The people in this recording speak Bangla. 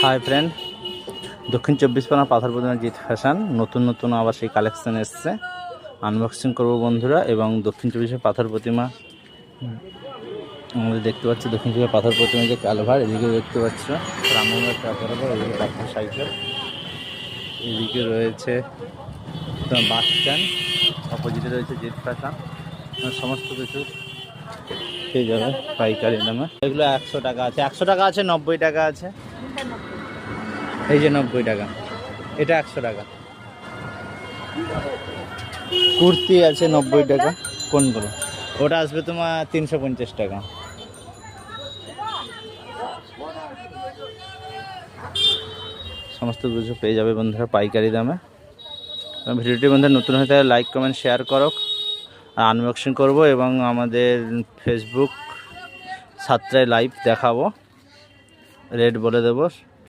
হাই ফ্রেন্ড, দক্ষিণ চব্বিশ পরগনা পাথর প্রতিমা জিৎ ফ্যাশন নতুন নতুন আবার সেই কালেকশন এসছে, আনবক্সিং করব বন্ধুরা। এবং দক্ষিণ চব্বিশের পাথর প্রতিমা আমাদের দেখতে পাচ্ছি, দক্ষিণ চব্বিশের পাথর প্রতিমা যে কালভার, এদিকে দেখতে পাচ্ছ রামগঞ্জের কাপড়, এদিকে পাথর সাইকেল, এদিকে রয়েছে তোমার বাস স্ট্যান্ড, অপোজিটে রয়েছে জিৎ ফ্যাশন। সমস্ত কিছু পেয়ে যাবে পাইকারি দামে। এগুলো 100 টাকা আছে, 100 টাকা আছে, 90 টাকা আছে। এই যে 90 টাকা, এটা 100 টাকা। কুর্তি আছে 90 টাকা। কোনগুলো? ওটা আসবে তোমার 350 টাকা। সমস্ত কিছু পেয়ে যাবে বন্ধুরা পাইকারি দামে। ভিডিওটি বন্ধুরা নতুন হয়ে থাকে লাইক কমেন্ট শেয়ার করো। আর আনবক্সিং করব এবং আমাদের ফেসবুক 7টায় লাইভ দেখাবো, রেট বলে দেবো।